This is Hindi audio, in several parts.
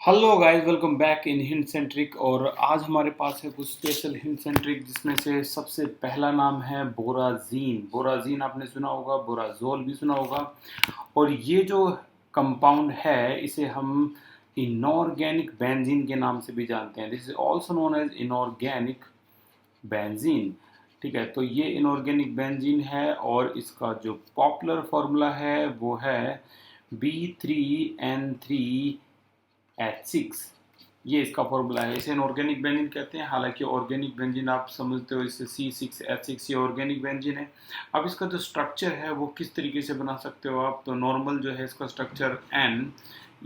Hello guys, welcome back in hint centric. और आज हमारे पास है कुछ स्पेशल हिंट सेंट्रिक, जिसमें से सबसे पहला नाम है बोराजीन। बोराजीन आपने सुना होगा, बोराजोल भी सुना होगा। और ये जो कंपाउंड है, इसे हम इनऑर्गेनिक बेंजीन के नाम से भी जानते हैं। This is also known as inorganic benzene. ठीक है, तो ये इनऑर्गेनिक बेंजीन है और इसका जो पॉपुलर फॉर्मूला है वो है B3N3H6। ये इसका फॉर्मूला है। इसे इनऑर्गेनिक बेंजीन कहते हैं। हालांकि ऑर्गेनिक बेंजीन आप समझते हो, इससे C6H6 ये ऑर्गेनिक बेंजीन है। अब इसका जो स्ट्रक्चर है वो किस तरीके से बना सकते हो आप, तो नॉर्मल जो है इसका स्ट्रक्चर N,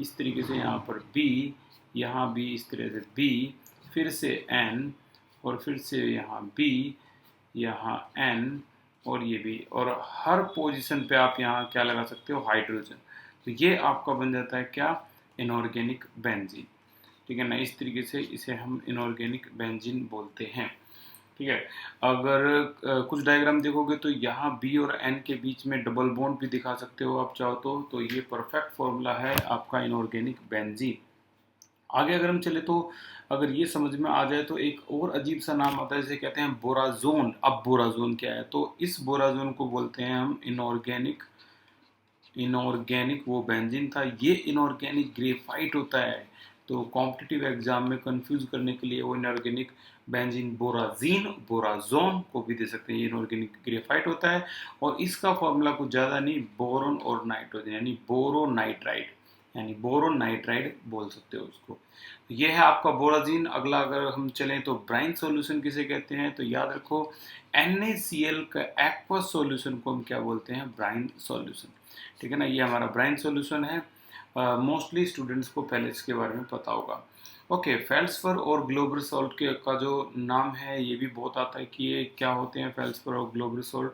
इस तरीके से यहाँ पर B, यहाँ भी इस तरह से B, फिर से N, और फिर से यहाँ B, यहाँ N, और ये भी। और हर पोजीशन पे आप यहाँ क्या लगा सकते हो, हाइड्रोजन। तो ये आपका बन जाता है क्या, इनऑर्गेनिक बेंजीन। ठीक है ना, इस तरीके से इसे हम इनऑर्गेनिक बेंजीन बोलते हैं। ठीक है। अगर कुछ डायग्राम देखोगे तो यहाँ बी और एन के बीच में डबल बॉन्ड भी दिखा सकते हो आप चाहो तो ये परफेक्ट फॉर्मूला है आपका इनऑर्गेनिक बेंजीन। आगे अगर हम चले तो अगर ये समझ में आ जाए तो एक और अजीब सा नाम आता है, जिसे कहते हैं बोराजोन। अब बोराजोन क्या है, तो इस बोराजोन को बोलते हैं हम इनऑर्गेनिक इनऑर्गेनिक वो बेंजीन था। ये इनऑर्गेनिक ग्रेफाइट होता है। तो कॉम्पिटिटिव एग्जाम में कंफ्यूज करने के लिए वो इनऑर्गेनिक बेंजीन बोराजीन बोराजोन को भी दे सकते हैं। ये इनऑर्गेनिक ग्रेफाइट होता है और इसका फॉर्मूला कुछ ज़्यादा नहीं, बोरोन और नाइट्रोजन, यानी बोरोनाइट्राइड, यानी बोरोनाइट्राइड बोल सकते हो उसको। ये है आपका बोराजीन। अगला अगर हम चलें तो ब्राइन सॉल्यूशन किसे कहते हैं, तो याद रखो NaCl का एक्वस सॉल्यूशन को हम क्या बोलते हैं, ब्राइन सॉल्यूशन। ठीक है ना, ये हमारा ब्राइन सॉल्यूशन है। मोस्टली स्टूडेंट्स को पहले इसके बारे में पता होगा। ओके, फेल्सफर और ग्लोबल सॉल्ट के का जो नाम है ये भी बहुत आता है कि ये क्या होते हैं, फेल्सफर और ग्लोबल सॉल्ट।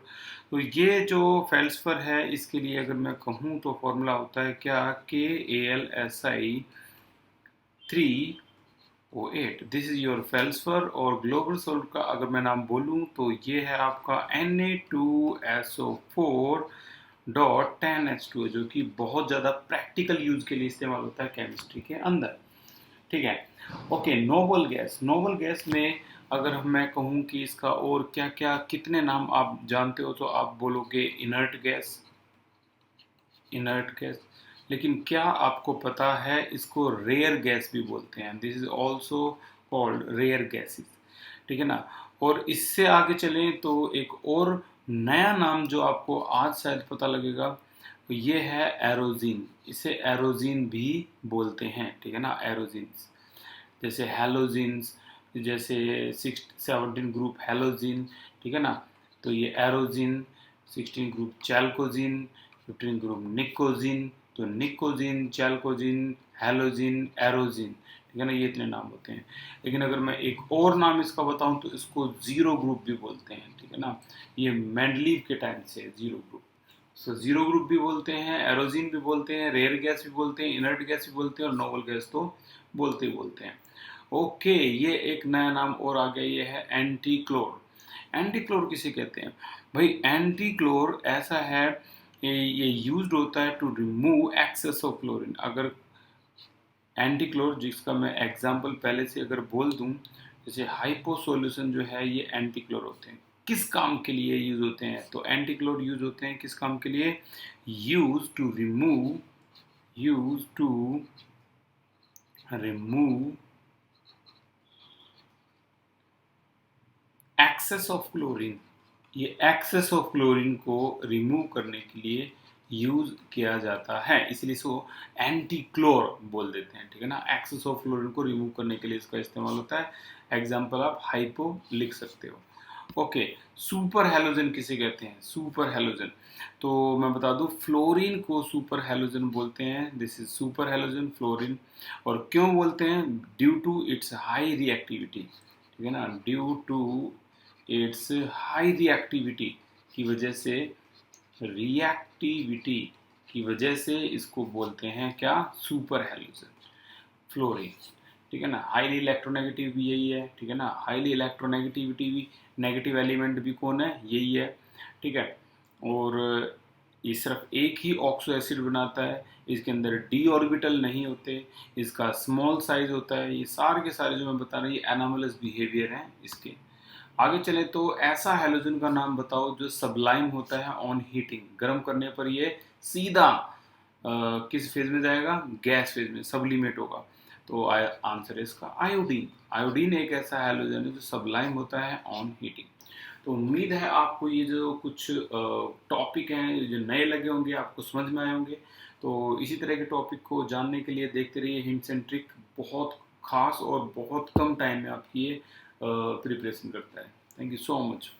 तो ये जो फेल्सफर है, इसके लिए अगर मैं कहूँ तो फॉर्मूला होता है क्या, KALSI 3O8। This is your फेल्सफर। और ग्लोबल सॉल्ट का अगर मैं नाम बोलूँ तो ये है आपका Na2SO4.10H2, जो कि बहुत ज़्यादा प्रैक्टिकल यूज के लिए इस्तेमाल होता है केमिस्ट्री के अंदर। ठीक है। Okay, noble gas. Noble gas में अगर मैं कहूँ कि इसका और क्या क्या कितने नाम आप जानते हो, तो आप बोलोगे इनर्ट गैस। लेकिन क्या आपको पता है इसको रेयर गैस भी बोलते हैं। This is also called rare gases. ठीक है ना। और इससे आगे चलें तो एक और नया नाम जो आपको आज शायद पता लगेगा, तो ये है एरोजीन। इसे एरोजीन भी बोलते हैं। ठीक है ना, एरोजीन्स जैसे हेलोजीन्स, जैसे 17 ग्रुप हेलोजीन। ठीक है ना, तो ये एरोजीन। 16 ग्रुप चैल्कोजीन, 15 ग्रुप निकोजीन। तो निकोजीन, चैल्कोजीन, हेलोजीन, एरोजीन। ठीक है ना, ये इतने नाम होते हैं। लेकिन अगर मैं एक और नाम इसका बताऊं तो इसको जीरो ग्रुप भी बोलते हैं। ठीक है ना, ये मेंडलीव के टाइम से zero group. So zero group भी बोलते हैं, एरोजीन भी बोलते हैं, रेयर गैस भी बोलते हैं, इनर्ट गैस भी बोलते हैं, और नोबल गैस तो बोलते ही बोलते हैं। ओके, ये एक नया नाम और आ गया, ये है एंटी क्लोर। एंटी क्लोर किसे कहते हैं भाई, एंटी क्लोर ऐसा है, ये यूज्ड होता है to remove excess of chlorine. अगर एंटी क्लोर, जिसका मैं एग्जांपल पहले से अगर बोल दूं, जैसे हाइपो सॉल्यूशन जो है, ये एंटी क्लोर होते हैं। किस काम के लिए यूज होते हैं, तो एंटी क्लोर यूज होते हैं किस काम के लिए, use to remove excess of chlorine. ये एक्सेस ऑफ क्लोरीन को रिमूव करने के लिए यूज किया जाता है, इसलिए इसको एंटी क्लोर बोल देते हैं। ठीक है ना, एक्सेस ऑफ क्लोरीन को रिमूव करने के लिए इसका इस्तेमाल होता है। एग्जाम्पल आप हाइपो लिख सकते हो। ओके, सुपर हेलोजन किसे कहते हैं, सुपर हेलोजन। तो मैं बता दूं, फ्लोरीन को सुपर हेलोजन बोलते हैं। This is super halogen fluorine. और क्यों बोलते हैं, due to its high reactivity. ठीक है ना, due to its high reactivity की वजह से, रिएक्टिविटी की वजह से इसको बोलते हैं क्या, सुपर हेलोजन फ्लोरीन। ठीक है ना, हाईली इलेक्ट्रोनेगेटिव भी यही है। ठीक है ना, हाईली इलेक्ट्रोनेगेटिविटी भी, नेगेटिव एलिमेंट भी कौन है, यही है। ठीक है। और ये सिर्फ एक ही ऑक्सो एसिड बनाता है, इसके अंदर डी ऑर्बिटल नहीं होते, इसका स्मॉल साइज होता है। ये सारे के सारे जो मैं बता रहा हूँ ये एनामलस बिहेवियर हैं इसके। आगे चले तो ऐसा हैलोजन का नाम बताओ जो सबलाइम होता है ऑन हीटिंग, गर्म करने पर ये सीधा किस फेज में जाएगा, गैस फेज में, सब्लिमेट होगा। तो आंसर है इसका आयोडीन। आयोडीन एक ऐसा हैलोजन है जो सबलाइम होता है ऑन हीटिंग। तो उम्मीद है आपको ये जो कुछ टॉपिक हैं जो नए लगे होंगे आपको समझ में आए होंगे। तो इसी तरह के टॉपिक को जानने के लिए देखते रहिए हिंट्स एंड ट्रिक। बहुत खास और बहुत कम टाइम में आपकी ये प्रिपरेशन करता है। Thank you so much.